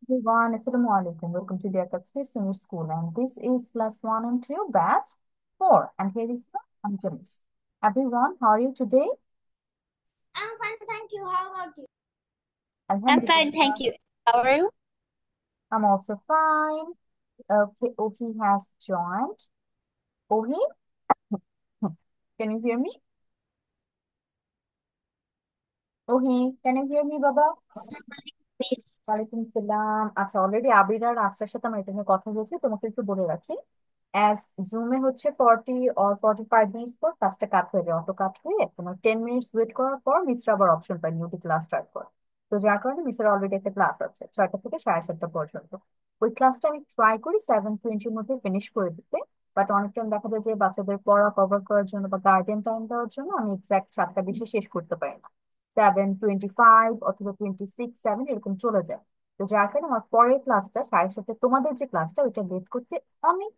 Everyone, Assalamu alaikum. Welcome to the Akatsir Senior School, and this is class 1 and 2, batch 4. And here is the Anjalis. Everyone, how are you today? I'm fine, thank you. How about you? I'm fine, Alhamdulillah. thank you. How are you? I'm also fine. Okay, Ohi has joined. Ohi, can you hear me? Ohi, can you hear me, Baba? Please. ওয়ালাইকুম সালাম। আচ্ছা, already আবির আর আশরার সাথে আমার এটা নিয়ে কথা বলছি, তোমাকে একটু বলে রাখি। অ্যাজ জুমে হচ্ছে 45 মিনিটস পর ক্লাসটা কাট হয়ে যায়, অটো কাট হয়ে তোমার 10 মিনিটস ওয়েট করার পর মিসরা আবার অপশন পায় নিউটি ক্লাস স্টার্ট করে। তো যার কারণে মিসরা অলরেডি একটা ক্লাস আছে 6টা থেকে 7:30 পর্যন্ত। ওই ক্লাসটা আমি ট্রাই করি 7:20-র মধ্যে ফিনিশ করে দিতে। বাট অনেক টাইম দেখা যায় যে বাচ্চাদের পড়া কভার করার জন্য বা গার্ডেন টাইম দেওয়ার জন্য আমি এক্সাক্ট 7টা 20-এ শেষ করতে পারি না। 7:25 অথবা 7:26 এরকম চলে যায়। তো যার কারণে আমার পরের ক্লাসটা 7:30, তোমাদের যে ক্লাসটা ওইটা লেট করতে অনেক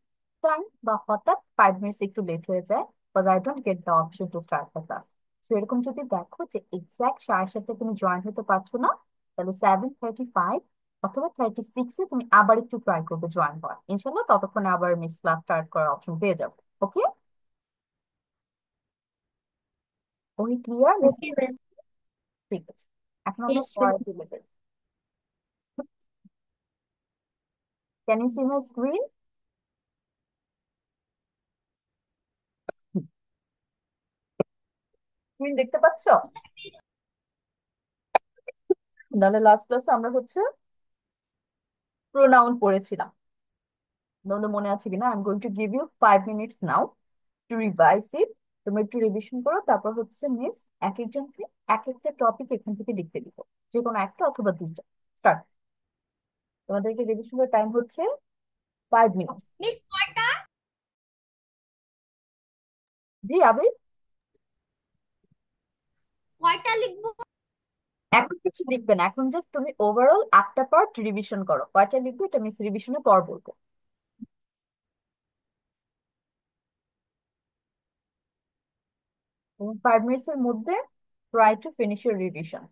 টাইম বা হঠাৎ 5 মিনিটস একটু লেট হয়ে যায়, because I don't get the option to start the class. তো এরকম যদি দেখো যে এক্সাক্ট 7:30 তুমি জয়েন হতে পারছো না, তাহলে 7:35 অথবা 36-এ তুমি আবার একটু ট্রাই করবে জয়েন হওয়ার। ইনশাল্লাহ ততক্ষণে আবার মিস ক্লাস স্টার্ট করার অপশন পেয়ে যাবে। ওকে, ওই ক্লিয়ার মিস? Okay, ma'am. ঠিক আছে, এখন আমরা Yes, ma'am. পরে তুলে যাই। Can you see my screen? Screen দেখতে পাচ্ছ? Yes, please. নাহলে লাস্ট ক্লাসে আমরা হচ্ছে প্রোনাউন পড়েছিলাম, তোমাদের মনে আছে কিনা? I am going to give you 5 minutes now to revise it. তোমরা একটু রিভিশন করো, তারপর হচ্ছে মিস এক একজনকে এক একটা টপিক এখান থেকে লিখতে দিব, যে কোনো একটা অথবা দুইটা। স্টার্ট। তোমাদেরকে রিভিশন করার টাইম হচ্ছে 5 মিনিট। Miss কয়টা জি আবির, কয়টা লিখবো? এখন কিছু লিখবে না, এখন জাস্ট তুমি ওভারঅল 8টা পার্ট রিভিশন করো। কয়টা লিখবে এটা মিস রিভিশনের পর বলবো। 5 মিনিটস এর মধ্যে try to finish your revision.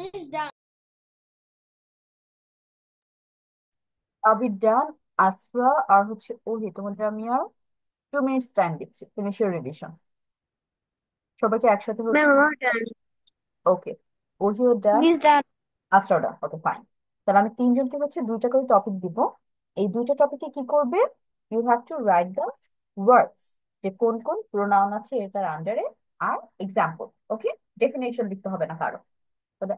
Miss done. Abir done, Asra আর হচ্ছে ওহি, তোমাদের আমি আর 2 মিনিটস টাইম দিচ্ছি ফিনিশ ইউর রিভিশন। সবাইকে একসাথে হচ্ছে। Ma'am, I'm done. ওকে, ওহিও ডান, Miss done. আসরাও ডান। Okay fine. তাহলে আমি তিনজনকে হচ্ছে 2টা করে টপিক দিব। এই 2টা টপিকে কি করবে, you have to write the words, যে কোন কোন প্রোনাউন আছে এটার আন্ডারে, আর এক্সাম্পল। ওকে, ডেফিনেশন লিখতে হবে না কারো। তবে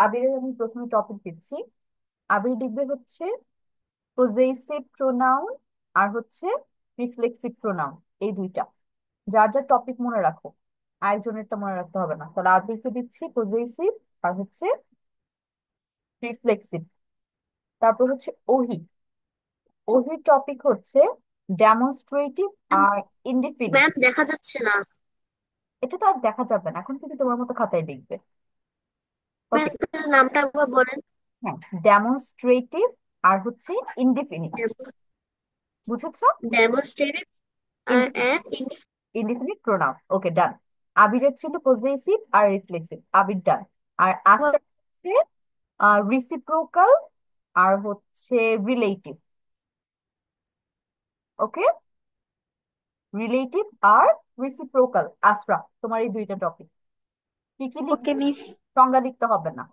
আবিরের আমি প্রথমে টপিক দিচ্ছি। আবির লিখবে হচ্ছে পজেসিভ প্রোনাউন আর হচ্ছে রিফ্লেক্সিভ প্রোনাউন, এই দুইটা। যার যার টপিক মনে রাখো, আরেকজনেরটা মনে রাখতে হবে না। তাহলে আবিরকে দিচ্ছি পজেসিভ আর হচ্ছে রিফ্লেক্সিভ। তারপর হচ্ছে ওহি, ওহির টপিক হচ্ছে ডেমনস্ট্রেটিভ আর ইনডিফিনিট। ম্যাম দেখা যাচ্ছে না। এটা তো আর দেখা যাবে না, এখন থেকে তোমার মতো খাতায় লিখবে। ওকে, ম্যাম তার নামটা একবার বলেন। হ্যাঁ, ডেমনস্ট্রেটিভ আর হচ্ছে ইনডিফিনিট, বুঝেছো? Demonstrative and indefinite pronoun. Okay done. আবিরের ছিল পজেসিভ আর রিফ্লেক্সিভ, আবির ডান। আর আস্তা হচ্ছে রিসিপ্রোকাল আর হচ্ছে রিলেটিভ। ওকে, রিলেটিভ আর রিসিপ্রোকাল। আসরা, তোমার এই দুইটা টপিক কি কি ওকে লিখবে? মিস। সংজ্ঞা লিখতে হবে না,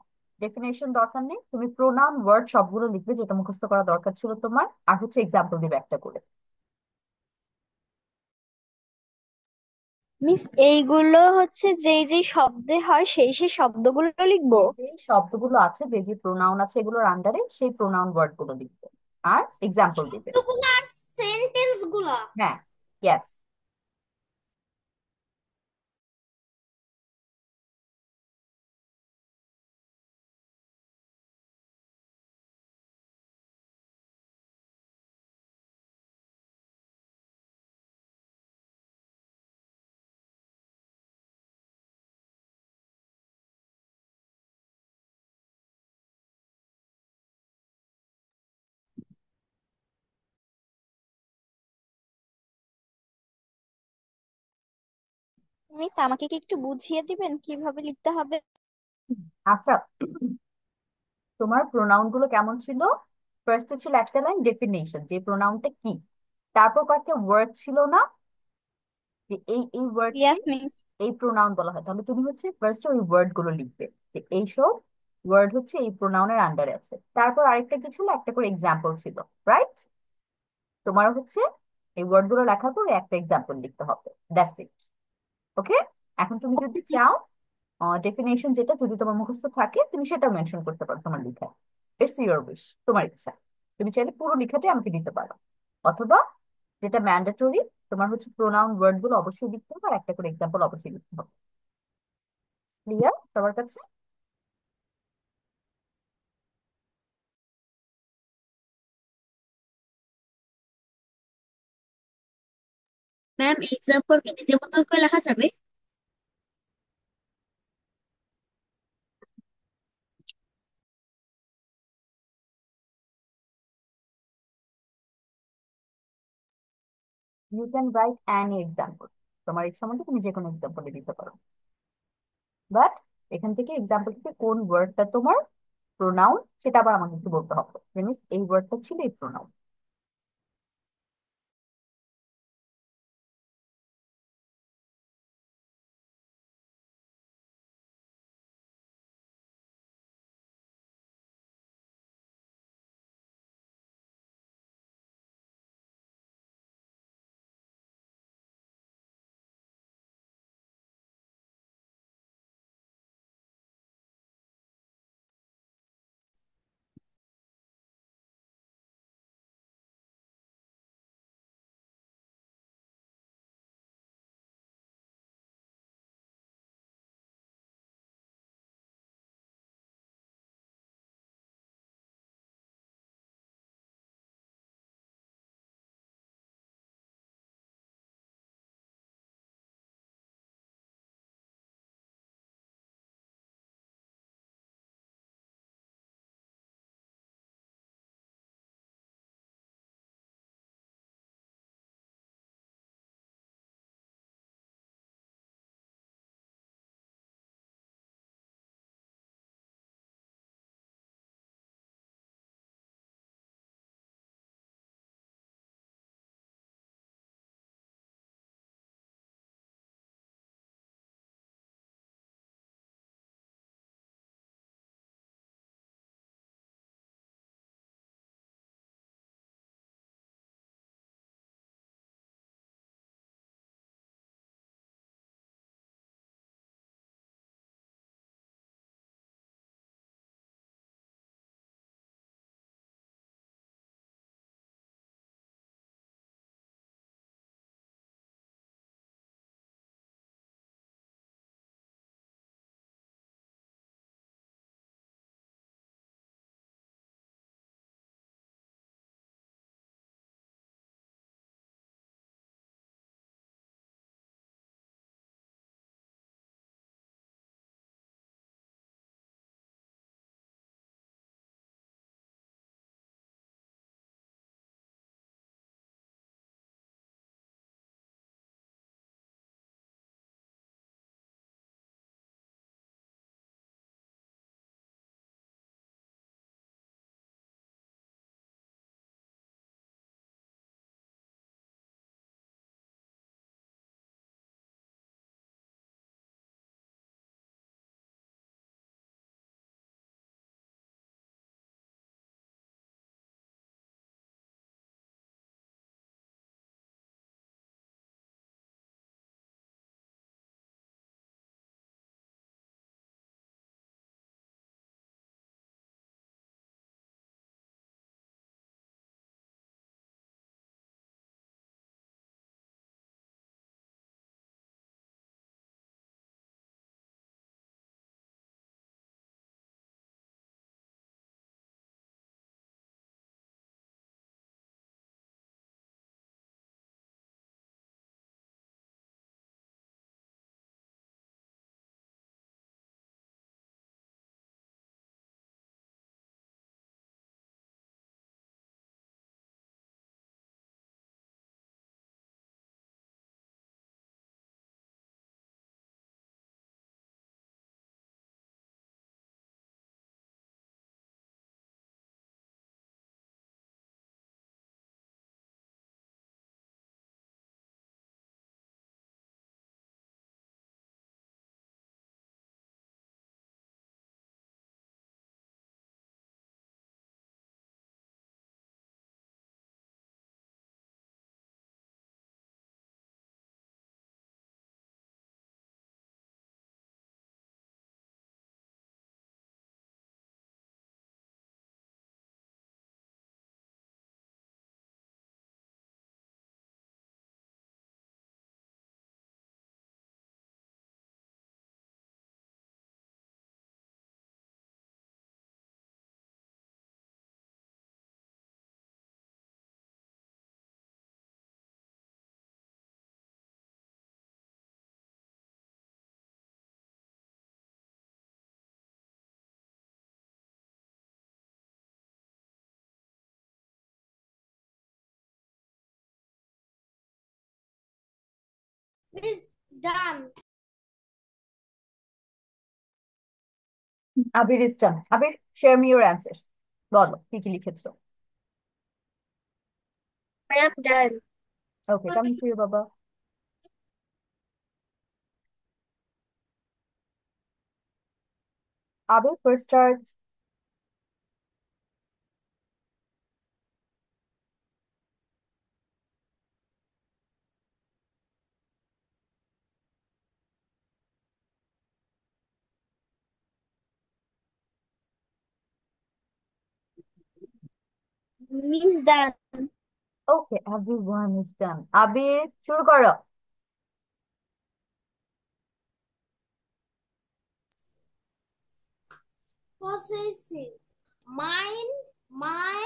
ডেফিনেশন দরকার নেই, তুমি প্রোনাউন ওয়ার্ড সবগুলো লিখবে যেটা মুখস্থ করা দরকার ছিল তোমার, আর হচ্ছে এক্সাম্পল দিবে একটা করে। মিস এইগুলো হচ্ছে যেই যেই শব্দে হয় সেই সেই শব্দগুলো লিখবো। যে যে শব্দগুলো আছে, যে যে প্রোনাউন আছে এগুলোর আন্ডারে, সেই প্রোনাউন ওয়ার্ড গুলো লিখবে আর এক্সাম্পল দিবে। শব্দগুলো আর সেন্টেন্স গুলা। হ্যাঁ, ইয়েস। মিস আমাকে কি একটু বুঝিয়ে দিবেন কিভাবে লিখতে হবে? আচ্ছা, তোমার প্রোনাউন গুলো কেমন ছিল? ফার্স্টে ছিল একটা লাইন ডেফিনেশন, যে প্রোনাউনটা কি। তারপর কয়েকটা ওয়ার্ড ছিল না, যে এই এই ওয়ার্ডকে ইয়েস মিস। এই প্রোনাউন বলা হয়। তাহলে তুমি হচ্ছে ফার্স্টে ওই ওয়ার্ড গুলো লিখবে, যে এইসব ওয়ার্ড হচ্ছে এই প্রোনাউনের আন্ডারে আছে। তারপর আরেকটা কি ছিল, একটা করে এক্সাম্পল ছিল, রাইট? তোমার হচ্ছে এই ওয়ার্ড গুলো লেখার পর একটা এক্সাম্পল লিখতে হবে, দ্যাটস ইট। ওকে, এখন তুমি যদি চাও ডেফিনেশন যেটা যদি তোমার মুখস্থ থাকে, তুমি সেটা মেনশন করতে পারো তোমার লেখায়। ইটস ইউর উইশ, তোমার ইচ্ছা। তুমি চাইলে পুরো লেখাটাই আমাকে দিতে পারো, অথবা যেটা ম্যান্ডেটরি, তোমার হচ্ছে প্রোনাউন ওয়ার্ড গুলো অবশ্যই লিখতে হবে আর একটা করে এক্সাম্পল অবশ্যই লিখতে হবে। ক্লিয়ার সবার কাছে? ম্যাম এক্সাম্পল কি নিজের মতো করে লেখা যাবে? You can write any example, তোমার ইচ্ছা মতো তুমি যে কোনো এক্সাম্পলে দিতে পারো। বাট এখান থেকে এক্সাম্পল থেকে কোন ওয়ার্ডটা তোমার প্রোনাউন সেটা আবার আমাকে একটু বলতে হবে, মিনস এই ওয়ার্ডটা ছিল এই pronoun. Miss done. Abir is done. Abir, share me your answers. বলো কি কি লিখেছো। I am done. Okay, coming to you বাবা। Abir first start. Miss done. Okay, everyone is done. Abir, শুরু করো। Possessive. Mine, my,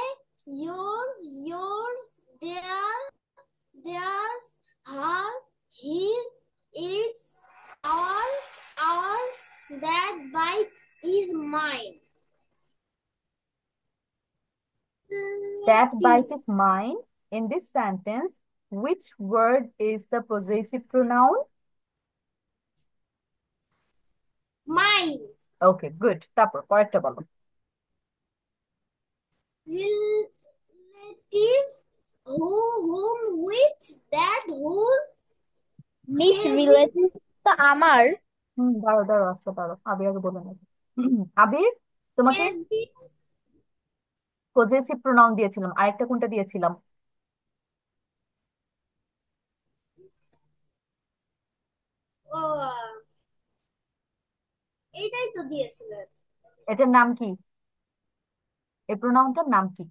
yours, theirs, her, his, its, ours. That bike is mine. That bike Relative. is mine. In this sentence, which word is the possessive pronoun? Mine. Okay, good. তারপর পরেরটা বলো। Relative. Whom, which, that, whose. Miss Kevin. relative তো আমার। দাঁড়ো দাঁড়ো, আচ্ছা দাঁড়ো, আবির আগে বলে নেবে। আবির, তোমাকে Kevin. পজেসিভ প্রোনাউন দিয়েছিলাম, আরেকটা কোনটা দিয়েছিলাম? ও, এটাই তো দিয়েছিলেন। এটার নাম কি? এই প্রোনাউনটার নাম কি?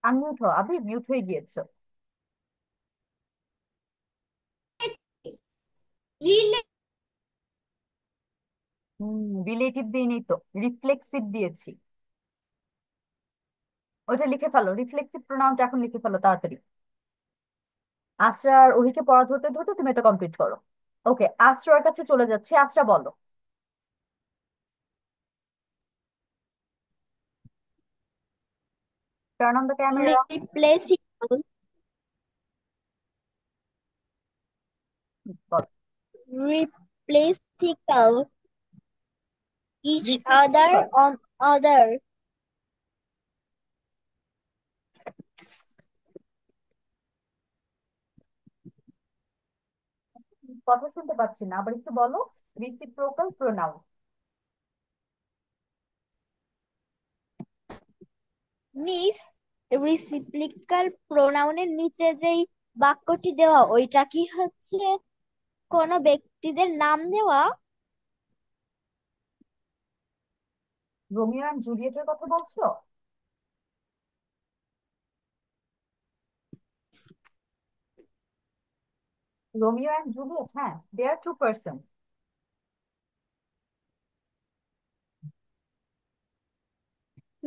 আনমিউট হও আবির, মিউট হয়ে গিয়েছো। Relative. রিলেটিভ দিইনি তো, রিফ্লেক্সিভ দিয়েছি। ওইটা লিখে ফেলো, রিফ্লেক্সিভ প্রোনাউনটা এখন লিখে ফেলো তাড়াতাড়ি। আশ্রার ওহিকে পড়া ধরতে ধরতে তুমি এটা কমপ্লিট করো। ওকে, আশ্রার কাছে চলে যাচ্ছে। আশ্রা বলো। Turn on the camera. Replaceable. বলো। Replaceable. Each other রিপ্লেসিবল। on other. কথা শুনতে পাচ্ছি না, আবার একটু বলো। Reciprocal pronoun. মিস রিসিপ্লিকাল প্রোনাউনের নিচে যেই বাক্যটি দেওয়া ওইটা কি হচ্ছে কোনো ব্যক্তিদের নাম দেওয়া? রোমিও অ্যান্ড জুলিয়েটের কথা বলছো? রোমিও অ্যান্ড জুলিয়েট, হ্যাঁ, দে আর টু পার্সন।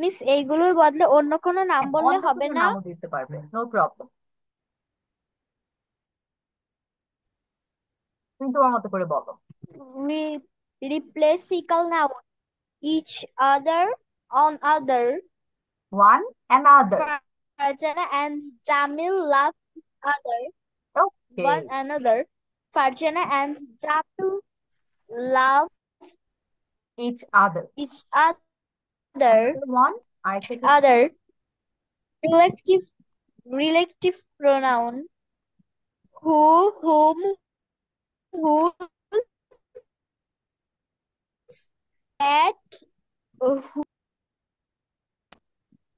মিস এইগুলোর বদলে অন্য কোনো নাম বললে অন্য হবে কোনো না? নামও দিতে পারবে, নো প্রবলেম। তুমি তোমার মতো করে বলো। Reciprocal noun each other on other one another. Farjana and Jamil love other okay. one another. Farjana and Jamil love each other. each other. Another one. আরেকটা কি ছিল? Other relative relative pronoun who, whom, who, that,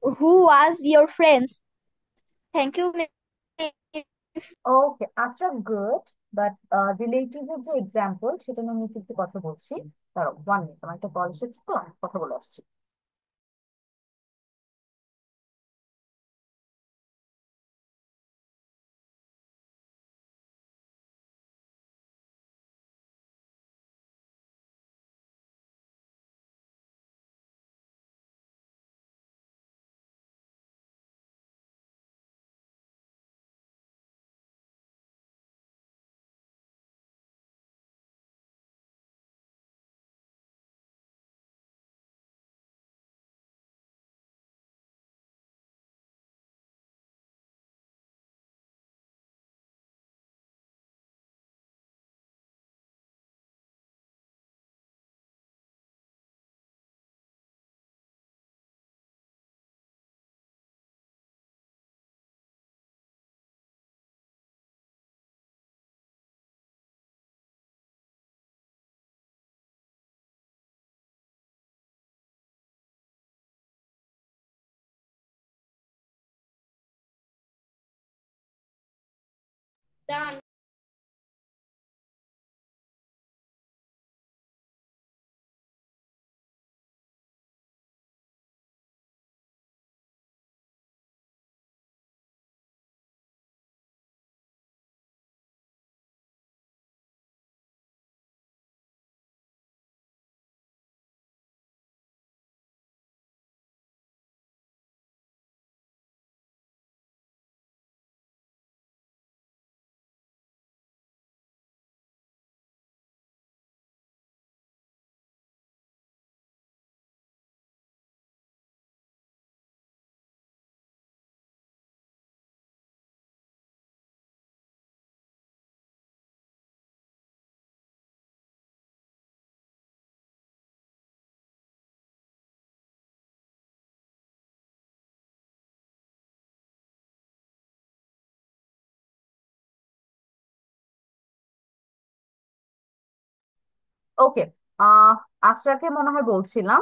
who was your friends. Thank you, Miss. ওকে, আচ্ছা, good. But রিলেটিভের যে example, সেটা নিয়ে miss একটু কথা বলছি। দাঁড়াও 1 মিনিট, আমার একটা কল এসেছে তো, আমি কথা বলে আসছি। Done. ওকে। আশরাকে মনে হয় বলছিলাম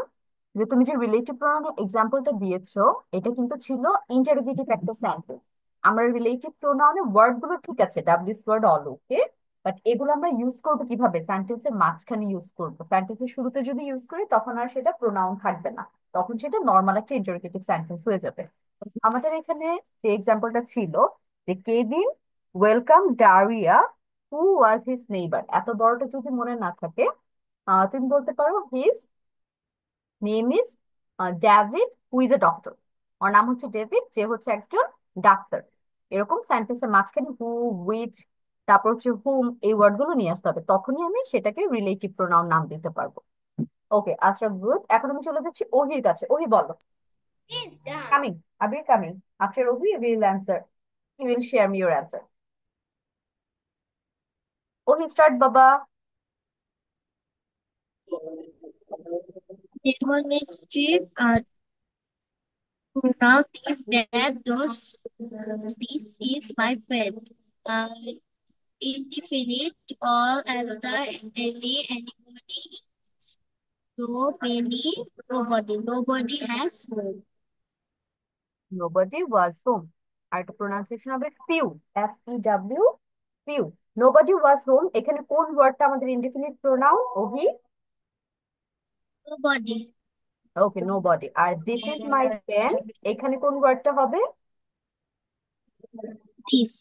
যে তুমি যে রিলেটিভ প্রোনাউনের এক্সাম্পলটা দিয়েছো, এটা কিন্তু ছিল ইন্টারোগেটিভ একটা সেন্টেন্স। আমরা রিলেটিভ প্রোনাউনের ওয়ার্ড গুলো ঠিক আছে, W S word all okay, but এগুলো আমরা ইউজ করবো কিভাবে? সেন্টেন্সের মাঝখানে ইউজ করবো। সেন্টেন্সের শুরুতে যদি ইউজ করি তখন আর সেটা প্রোনাউন থাকবে না, তখন সেটা নর্মাল একটা ইন্টারোগেটিভ সেন্টেন্স হয়ে যাবে। আমাদের এখানে যে এক্সাম্পলটা ছিল যে Kevin welcome Daria who was his neighbour, এত বড়টা যদি মনে না থাকে তুমি বলতে পারো his name is David who is a doctor. ওর নাম হচ্ছে ডেভিড, যে হচ্ছে একজন ডাক্তার। এরকম সেন্টেন্সের মাঝখানে হু, উইচ, তারপর হচ্ছে হুম, এই ওয়ার্ড গুলো নিয়ে আসতে হবে, তখনই আমি সেটাকে রিলেটিভ প্রোনাউন নাম দিতে পারবো। ওকে আশরাফ, গুড। এখন আমি চলে যাচ্ছি ওহির কাছে। ওহি বলো। Is done. Coming, Abir coming. After Ohi you will answer, you will share me your answer. Ohi start বাবা। Demonstrative pronoun is that those this is my pet. Uh, Indefinite all other any anybody so many nobody nobody has home. Nobody was home। আর একটা pronunciation হবে few, FEW, few. Nobody was home, এখানে কোন ওয়ার্ডটা আমাদের indefinite pronoun Ohi? Nobody okay, nobody. আর this is my pen, এখানে কোন ওয়ার্ডটা হবে? this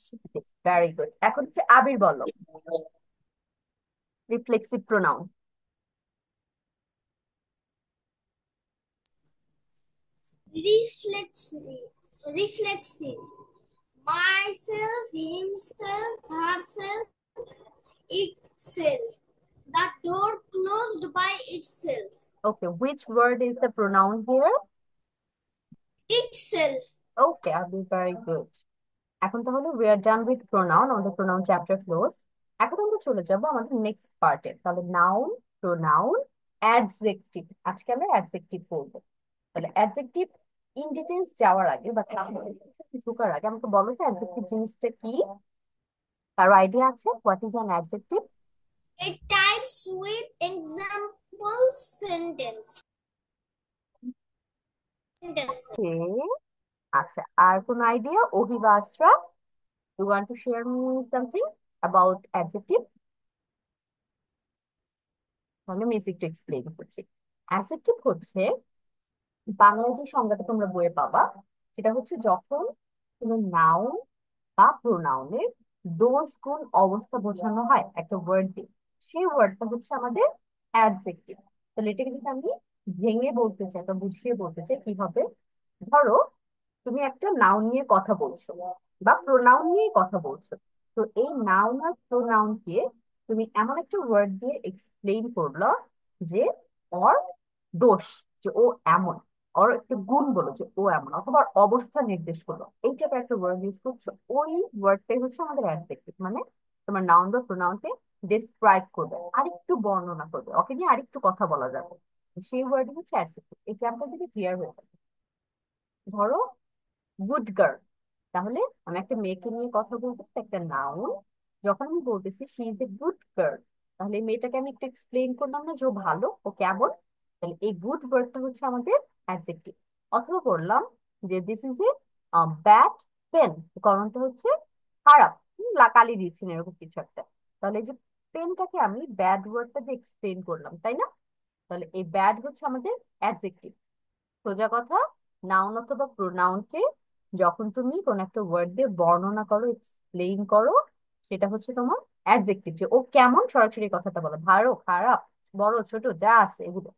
very good. এখন হচ্ছে আবির বলো, reflexive pronoun. Reflexive. Reflexive. Myself, himself, herself, itself. The door closed by itself. Okay, which word is the pronoun here? Itself. Okay Abir, very good. এখন তাহলে we are done with pronoun, আমাদের pronoun chapter close. এখন আমরা চলে যাব আমাদের next পার্টে। তাহলে নাউন, প্রোনাউন, অ্যাডজেক্টিভ। আজকে আমরা অ্যাডজেক্টিভ পড়বো। তাহলে অ্যাডজেক্টিভ ইন ডিটেলস যাওয়ার আগে বা ঢোকার আগে আমাকে বলো তো অ্যাডজেক্টিভ জিনিসটা কি? কারো আইডিয়া আছে what is an adjective? It types with example sentence. Sentences. আচ্ছা, আর কোন আইডিয়া ওহি বা Ashraf? You want to share me something about adjective? তাহলে আমি একটু এক্সপ্লেইন করছি। অ্যাডজেক্টিভ হচ্ছে, বাংলা যে সংজ্ঞাটা তোমরা বইয়ে পাবা, সেটা হচ্ছে যখন কোনো নাউন বা প্রোনাউনের দোষ গুণ অবস্থা বোঝানো হয় একটা ওয়ার্ড দিয়ে, সেই ওয়ার্ডটা হচ্ছে আমাদের অ্যাডজেক্টিভ। তাহলে এটাকে যদি আমি ভেঙে বলতে চাই বা বুঝিয়ে বলতে চাই কি হবে? ধরো তুমি একটা নাউন নিয়ে কথা বলছো বা প্রোনাউন নিয়ে কথা বলছো, তো এই নাউন আর প্রোনাউনকে তুমি এমন একটা ওয়ার্ড দিয়ে এক্সপ্লেইন করলো যে ওর দোষ, যে ও এমন, ওর একটা গুণ বলো যে ও এমন, অথবা ওর অবস্থা নির্দেশ করলো, এই টাইপের একটা ওয়ার্ড ইউজ করছো, ওই ওয়ার্ডটাই হচ্ছে আমাদের অ্যাডজেক্টিভ। মানে তোমার নাউন বা প্রোনাউনকে ডিসক্রাইব করবে, আরেকটু বর্ণনা করবে, ওকে নিয়ে আরেকটু কথা বলা যাবে, সেই ওয়ার্ডই হচ্ছে অ্যাডজেক্টিভ। এক্সাম্পল দিলে ক্লিয়ার হয়ে যাবে। ধরো গুড গার্ল, তাহলে আমি একটা মেয়েকে নিয়ে কথা বলতেছি, একটা নাউন। যখন আমি বলতেছি she is a good girl, তাহলে এই মেয়েটাকে আমি একটু এক্সপ্লেইন করলাম না যে ও ভালো, ও কেমন, তাহলে এই গুড ওয়ার্ডটা হচ্ছে আমাদের অ্যাডজেক্টিভ। অথবা বললাম যে this is a bad pen, কলমটা হচ্ছে খারাপ, কালি দিচ্ছি না এরকম কিছু একটা। তাহলে এই যে পেনটাকে আমি ব্যাড ওয়ার্ডটা দিয়ে এক্সপ্লেন করলাম, তাই না? তাহলে এই ব্যাড হচ্ছে আমাদের অ্যাডজেক্টিভ। সোজা কথা, নাউন অথবা প্রোনাউনকে যখন তুমি কোন একটা ওয়ার্ড দিয়ে বর্ণনা করো, এক্সপ্লেইন করো, সেটা হচ্ছে তোমার অ্যাডজেক্টিভ। যে ও কেমন, সরাসরি এই কথাটা বলো, ভালো খারাপ বড় ছোট যা আছে এগুলো।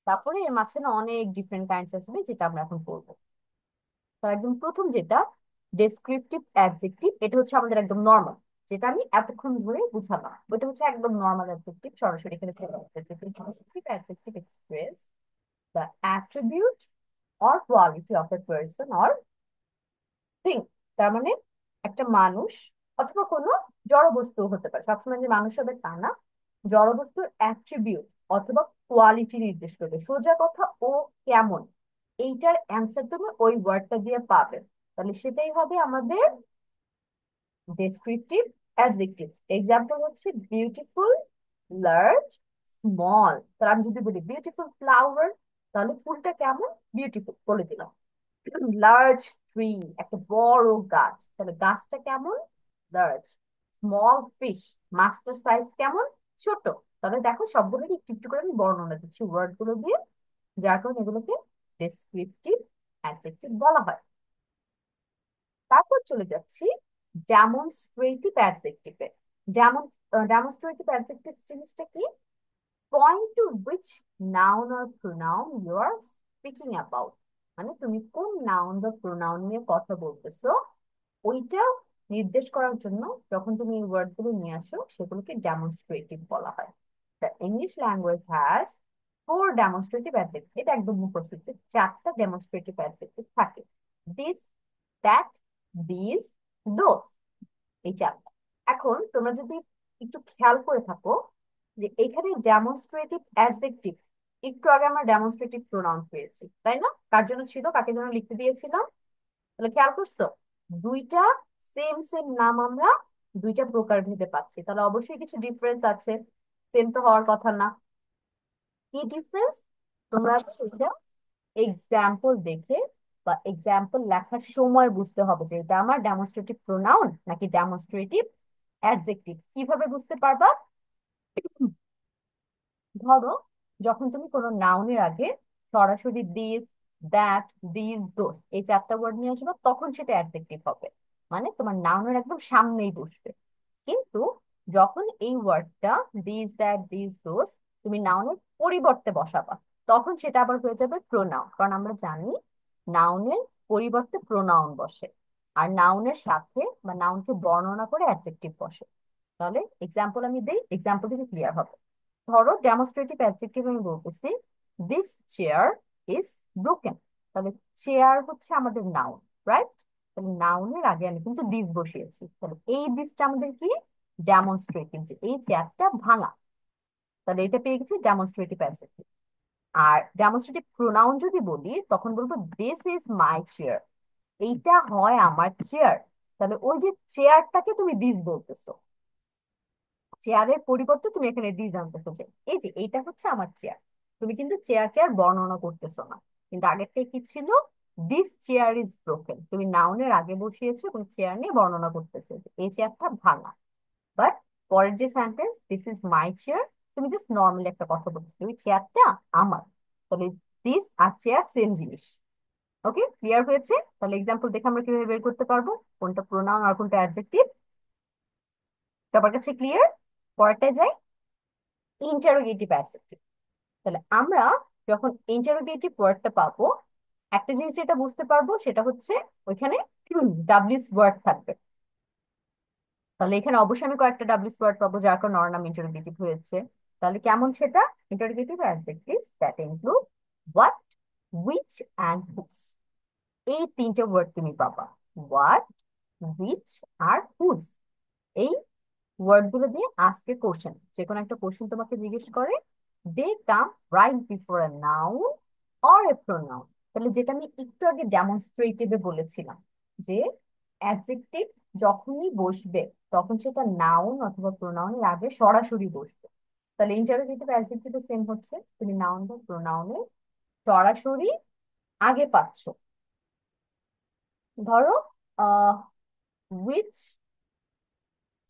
তারপরে এর মাঝখানে অনেক ডিফারেন্ট কাইন্ডস আসবে, যেটা আমরা এখন পড়বো। তো একদম প্রথম যেটা, ডেসক্রিপটিভ অ্যাডজেক্টিভ, এটা হচ্ছে আমাদের একদম নর্মাল, যেটা আমি এতক্ষণ ধরে বুঝালাম। ওটা হচ্ছে একদম নর্মাল অ্যাডজেক্টিভ, সরাসরি এখানে চলে আসছে। Descriptive adjective express the attribute or quality of a person or thing। তার মানে একটা মানুষ অথবা কোনো জড় বস্তু হতে পারে, সবসময় যে মানুষ হবে তা না। জড় বস্তুর অ্যাট্রিবিউট অথবা কোয়ালিটি নির্দেশ করবে। সোজা কথা, ও কেমন, এইটার অ্যান্সার তুমি ওই ওয়ার্ডটা দিয়ে পাবে। তাহলে সেটাই হবে আমাদের ডেসক্রিপটিভ অ্যাডজেক্টিভ। এক্সাম্পল হচ্ছে বিউটিফুল, লার্জ, স্মল। তাহলে আমি যদি বলি বিউটিফুল ফ্লাওয়ার, তাহলে ফুলটা কেমন, বিউটিফুল বলে দিলাম। লার্জ ট্রি, একটা বড় গাছ, তাহলে গাছটা কেমন, লার্জ। স্মল ফিশ, মাছটার সাইজ কেমন, ছোট। তাহলে দেখো সবগুলোকে একটু একটু করে আমি বর্ণনা দিচ্ছি ওয়ার্ড গুলো দিয়ে, যার কারণে এগুলোকে ডেসক্রিপটিভ অ্যাডজেক্টিভ বলা হয়। তারপর চলে যাচ্ছি ডেমনস্ট্রেটিভ অ্যাডজেক্টিভে। ডেমনস্ট্রেটিভ অ্যাডজেক্টিভ জিনিসটা কি? Point to which noun or pronoun you are speaking about. মানে তুমি কোন নাউন বা প্রোনাউন নিয়ে কথা বলতেছো, ওইটা নির্দেশ করার জন্য যখন তুমি এই ওয়ার্ড গুলো নিয়ে আসো, সেগুলোকে ডেমনস্ট্রেটিভ বলা হয়। The English language has 4 demonstrative adjective. এটা একদম মুখস্থ, 4টা ডেমনস্ট্রেটিভ অ্যাডজেক্টিভ থাকে। দিস, দ্যাট, দিস, দোস, এই 4টা। এখন তোমরা যদি একটু খেয়াল করে থাকো যে এখানে ডেমনস্ট্রেটিভ অ্যাডজেক্টিভ, একটু আগে আমরা ডেমনস্ট্রেটিভ প্রোনাউন পেয়েছি, তাই না? কার জন্য ছিল, কাকে জন্য লিখতে দিয়েছিলাম? তাহলে খেয়াল করছো, দুইটা সেম সেম নাম আমরা দুইটা প্রকার ভেদে পাচ্ছি, তাহলে অবশ্যই কিছু ডিফারেন্স আছে, সেম তো হওয়ার কথা না। কি ডিফারেন্স? তোমরা এটা এক্সাম্পল দেখে বা এক্সাম্পল লেখার সময় বুঝতে হবে যে এটা আমার ডেমনস্ট্রেটিভ প্রোনাউন নাকি ডেমনস্ট্রেটিভ অ্যাডজেক্টিভ। কিভাবে বুঝতে পারবা? ধরো, যখন তুমি কোনো নাউনের আগে সরাসরি দিস, দ্যাট, দিস, দোস এই 4টা ওয়ার্ড নিয়ে আসবে, তখন সেটা অ্যাডজেক্টিভ হবে, মানে তোমার নাউনের একদম সামনেই বসবে। কিন্তু যখন এই ওয়ার্ডটা দিস, দ্যাট, দিস, দোস তুমি নাউনের পরিবর্তে বসাবা, তখন সেটা আবার হয়ে যাবে প্রোনাউন। কারণ আমরা জানি নাউনের পরিবর্তে প্রোনাউন বসে, আর নাউনের সাথে বা নাউনকে বর্ণনা করে অ্যাডজেক্টিভ বসে। তাহলে এক্সাম্পল আমি দেই, এক্সাম্পল থেকে ক্লিয়ার হবে। ধরো ডেমনস্ট্রেটিভ অ্যাডজেক্টিভ আমি বলতেছি দিস চেয়ার ইজ ব্রোকেন। তাহলে চেয়ার হচ্ছে আমাদের নাউন, রাইট? তাহলে নাউনের আগে আমি কিন্তু দিস বসিয়েছি, তাহলে এই দিসটা আমাদের কি, ডেমনস্ট্রেটিভ, যে এই চেয়ারটা ভাঙা। তাহলে এটা পেয়ে গেছি ডেমনস্ট্রেটিভ অ্যাডজেক্টিভ। আর ডেমনস্ট্রেটিভ প্রোনাউন যদি বলি, তখন বলবো দিস ইজ মাই চেয়ার, এইটা হয় আমার চেয়ার। তাহলে ওই যে চেয়ারটাকে তুমি দিস বলতেছো, চেয়ারের পরিবর্তে তুমি এখানে দি জানতেছো যে এই যে এইটা হচ্ছে আমার চেয়ার। তুমি কিন্তু চেয়ারকে আর বর্ণনা করতেছো না, কিন্তু আগেরটাই কি ছিল, দিস চেয়ার ইজ ব্রোকেন, তুমি নাউনের আগে বসিয়েছো এবং চেয়ার নিয়ে বর্ণনা করতেছো যে এই চেয়ারটা ভাঙা। বাট পরের যে sentence this is my chair, তুমি জাস্ট নর্মালি একটা কথা বলছো, ওই চেয়ারটা আমার। তাহলে দিস আর চেয়ার সেম জিনিস। ওকে, ক্লিয়ার হয়েছে? তাহলে এক্সাম্পল দেখে আমরা কিভাবে বের করতে পারবো কোনটা প্রোনাউন আর কোনটা অ্যাডজেক্টিভ? সবার কাছে ক্লিয়ার? পরেরটায় যাই, ইন্টারোগেটিভ অ্যাডজেক্টিভ। তাহলে আমরা যখন ইন্টারোগেটিভ ওয়ার্ডটা পাবো, একটা জিনিস যেটা বুঝতে পারবো সেটা হচ্ছে ওইখানে ডাব্লিউস ওয়ার্ড থাকবে। তাহলে এখানে অবশ্যই আমি কয়েকটা ডাব্লিউস ওয়ার্ড পাবো, যার কারণে ওর নাম ইন্টারোগেটিভ হয়েছে। তাহলে কেমন সেটা? Interrogative adjectives that include what, which and whose. এই 3টে ওয়ার্ড তুমি পাবা, হোয়াট, হুইচ আর হুজ। এই ওয়ার্ড গুলো দিয়ে আজকে কোশ্চেন, যে কোনো একটা কোশ্চেন তোমাকে জিজ্ঞেস করে, they come right before a noun or a pronoun. তাহলে যেটা আমি একটু আগে ডেমনস্ট্রেটিভে বলেছিলাম যে অ্যাডজেক্টিভ যখনই বসবে তখন সেটা নাউন অথবা প্রোনাউনের আগে সরাসরি বসবে। তাহলে ইন্টারোগেটিভ অ্যাডজেক্টিভে সেম হচ্ছে, তুমি নাউন বা প্রোনাউনের সরাসরি আগে পাচ্ছ। ধরো, উইচ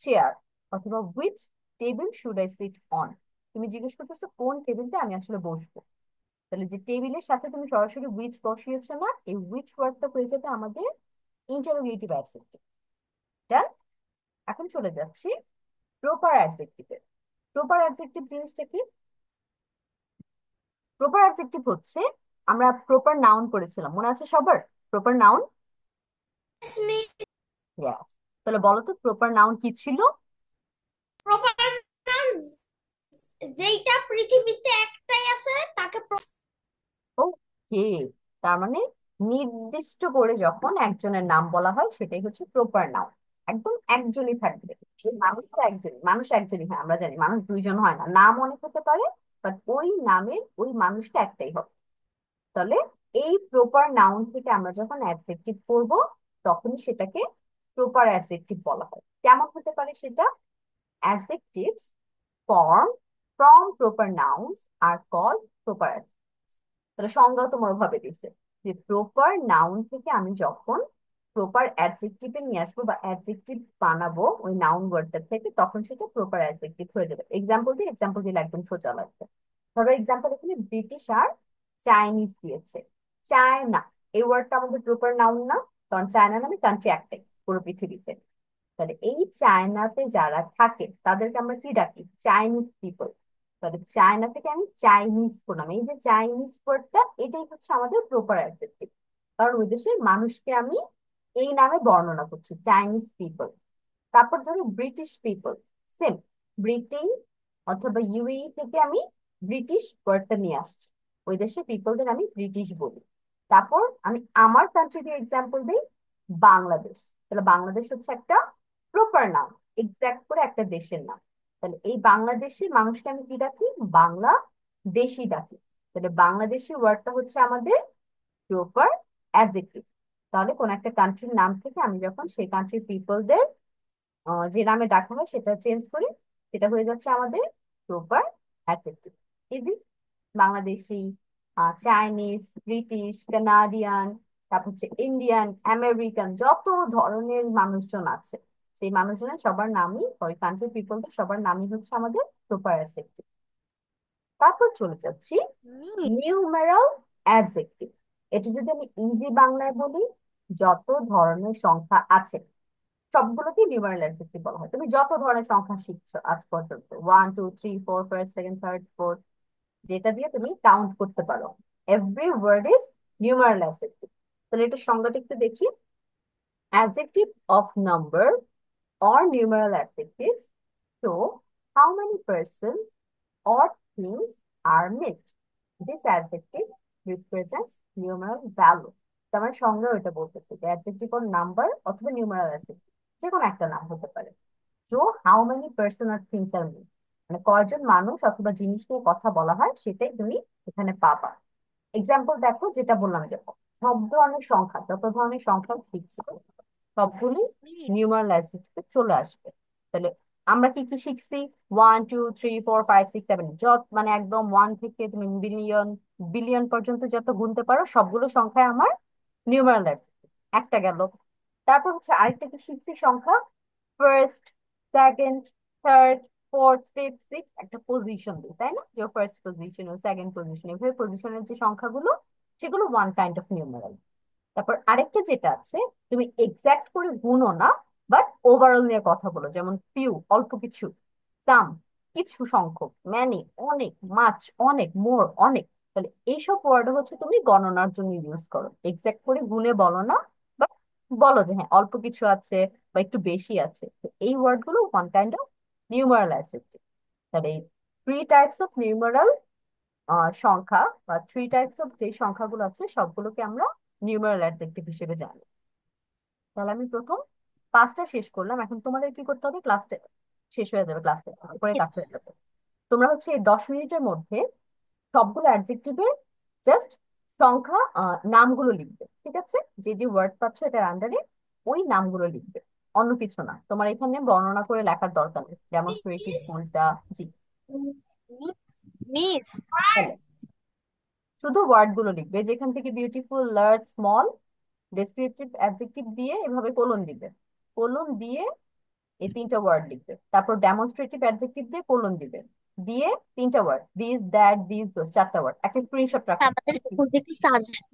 চেয়ার অথবা which table should I sit on. তুমি জিজ্ঞেস করতেছো কোন টেবিলটা আমি আসলে বসবো, তাহলে যে টেবিলের সাথে তুমি সরাসরি হুইচ বসিয়েছো না, এই হুইচ ওয়ার্ডটা হয়ে যাবে আমাদের ইন্টারোগেটিভ অ্যাডজেক্টিভ। ডান। এখন চলে যাচ্ছি প্রপার অ্যাডজেক্টিভে। প্রপার অ্যাডজেক্টিভ জিনিসটা কি? প্রপার অ্যাডজেক্টিভ হচ্ছে, আমরা প্রপার নাউন পড়েছিলাম, মনে আছে সবার? Proper noun. Yes, miss. Yes. তাহলে বলো তো প্রপার নাউন কি ছিল? Proper nouns যেইটা পৃথিবীতে একটাই আছে তাকে ওকে, তার মানে নির্দিষ্ট করে যখন একজনের নাম বলা হয় সেটাই হচ্ছে প্রপার নাউন। একদম একজনই থাকবে, যে মানুষটা একজনই, মানুষ একজনই হয়, আমরা জানি মানুষ দুইজন হয় না, নাম অনেক হতে পারে, বাট ওই নামের ওই মানুষটা একটাই হবে। তাহলে এই প্রপার নাউন থেকে আমরা যখন অ্যাডজেক্টিভ করব তখনই সেটাকে প্রপার অ্যাডজেক্টিভ বলা হয়। কেমন হতে পারে সেটা? Adjectives form from proper nouns are called proper. তাহলে সংজ্ঞাও তোমার ভাবে দিছে যে প্রপার নাউন থেকে আমি যখন প্রপার অ্যাডজেক্টিভে নিয়ে আসবো বা অ্যাডজেক্টিভ বানাবো ওই নাউন ওয়ার্ডটা থেকে, তখন সেটা প্রপার অ্যাডজেক্টিভ হয়ে যাবে। এক্সাম্পল দিলে একদম সোজা লাগবে। ধরো এক্সাম্পল এখানে ব্রিটিশ আর চাইনিজ দিয়েছে। চায়না, এই ওয়ার্ডটা আমাদের প্রপার নাউন না, কারণ চায়না নামে কান্ট্রি একটাই পুরো পৃথিবীতে। তাহলে এই চায়নাতে যারা থাকে তাদেরকে আমরা কি ডাকি? Chinese people. তাহলে চায়না থেকে আমি চাইনিজ বললাম, এই যে চাইনিজ ওয়ার্ডটা এটাই হচ্ছে আমাদের প্রপার অ্যাডজেক্টিভ, কারণ ওই দেশের মানুষকে আমি এই নামে বর্ণনা করছি, চাইনিজ পিপল। তারপর ধরো ব্রিটিশ পিপল, সেম, ব্রিটেন অথবা ইউএই থেকে আমি ব্রিটিশ ওয়ার্ডটা নিয়ে আসছি, ওই দেশের পিপলদের আমি ব্রিটিশ বলি। তারপর আমি আমার কান্ট্রি দিয়ে এক্সাম্পল দিই, বাংলাদেশ। তাহলে বাংলাদেশ হচ্ছে একটা প্রপার নাম, এক্সাক্ট করে একটা দেশের নাম। তাহলে এই বাংলাদেশের মানুষকে আমি কি ডাকি? বাংলা দেশি ডাকি। তাহলে বাংলাদেশি ওয়ার্ডটা হচ্ছে আমাদের প্রপার অ্যাডজেক্টিভ। তাহলে কোন একটা কান্ট্রির নাম থেকে আমি যখন সেই কান্ট্রির পিপলদের যে নামে ডাকা হয় সেটা চেঞ্জ করি, সেটা হয়ে যাচ্ছে আমাদের proper adjective. Easy. Bangladeshi, Chinese, British, Canadian, তারপর হচ্ছে ইন্ডিয়ান, আমেরিকান, যত ধরনের মানুষজন আছে সেই মানুষজনের সবার নামই, ওই কান্ট্রি পিপলদের সবার নামই হচ্ছে আমাদের প্রপার অ্যাডজেক্টিভ। তারপর চলে যাচ্ছি নিউমেরাল অ্যাডজেক্টিভ। এটা যদি আমি ইজি বাংলায় বলি, যত ধরনের সংখ্যা আছে সবগুলোকে নিউমারাল অ্যাডজেক্টিভ বলা হয়। তুমি যত ধরনের সংখ্যা শিখছো আজ পর্যন্ত, 1 2 3 4 ফার্স্ট সেকেন্ড থার্ড ফোর্থ, যেটা দিয়ে তুমি কাউন্ট করতে পারো, every word is numeral adjective. তাহলে এটা সংজ্ঞাটা একটু দেখি। Adjective of number or numeral adjectives show how many persons or things are met. This adjective represents numeral value. তোমার সঙ্গে ওইটা বলতেছে যে অ্যাডজেক্টিভ অর নাম্বার অথবা নিউমারাল অ্যাডজেক্টিভ যে কোনো একটা নাম হতে পারে। Show how many person or things are meet, মানে কয়জন মানুষ অথবা জিনিস নিয়ে কথা বলা হয় সেটাই তুমি এখানে পাবা। এক্সাম্পল দেখো, যেটা বললাম যে সব ধরনের সংখ্যা, যত ধরনের সংখ্যা শিখছো সবগুলি নিউমারাল অ্যাডজেক্টিভে চলে আসবে। তাহলে আমরা কি কি শিখছি? 1 2 3 4 5 6 7, যত মানে একদম 1 থেকে তুমি বিলিয়ন বিলিয়ন পর্যন্ত যত গুনতে পারো সবগুলো সংখ্যায় আমার নিউমারাল অ্যাডজেক্টিভ। একটা গেল। তারপর হচ্ছে আরেকটা কি শিখছি সংখ্যা? First, second, third, fourth, fifth, six, একটা পজিশন দিই, তাই না? যে ফার্স্ট পজিশন ও সেকেন্ড পজিশন, এভাবে পজিশনের যে সংখ্যাগুলো সেগুলো ওয়ান কাইন্ড অফ নিউমারাল। তারপর আরেকটা যেটা আছে, তুমি এক্সাক্ট করে গুণো না, বাট ওভারঅল নিয়ে কথা বলো, যেমন ফিউ অল্প কিছু, সাম কিছু সংখ্যক, ম্যানি অনেক, মাচ অনেক, মোর অনেক। তাহলে এইসব ওয়ার্ড হচ্ছে তুমি গণনার জন্য ইউজ করো, এক্সাক্ট করে গুণে বলো না, বাট বলো যে হ্যাঁ অল্প কিছু আছে বা একটু বেশি আছে। তো এই ওয়ার্ড গুলো one kind of numeral adjective. তাহলে এই থ্রি টাইপস অফ নিউমারাল সংখ্যা বা থ্রি টাইপস অফ যে সংখ্যাগুলো আছে সবগুলোকে আমরা নিউমারাল অ্যাডজেক্টিভ হিসেবে জানি। তাহলে আমি প্রথম পাঁচটা শেষ করলাম, এখন তোমাদের কি করতে হবে? ক্লাসটা শেষ হয়ে যাবে, ক্লাসটা পরে কাজ হয়ে যাবে। তোমরা হচ্ছে এই 10 মিনিটের মধ্যে সবগুলো অ্যাডজেক্টিভের জাস্ট সংখ্যা নামগুলো লিখবে, ঠিক আছে? যে যে ওয়ার্ড পাচ্ছ এটার আন্ডারে ওই নামগুলো লিখবে, অন্য কিছু না। তোমার এখানে বর্ণনা করে লেখার দরকার নেই, ডেমনস্ট্রেটিভ miss. কোনটা। জি, মিস, বলো। শুধু ওয়ার্ড গুলো লিখবে, যেখান থেকে beautiful, large, small, descriptive adjective দিয়ে এভাবে কোলন দিবে, কোলন দিয়ে এই তিনটা ওয়ার্ড লিখবে, তারপর ডেমনস্ট্রেটিভ অ্যাডজেক্টিভ দিয়ে কোলন দিবে, দিয়ে তিনটা word, this that this those, চারটা ওয়ার্ড, একটা স্ক্রিনশট রাখো। আমাদের স্কুল থেকে সাজেশন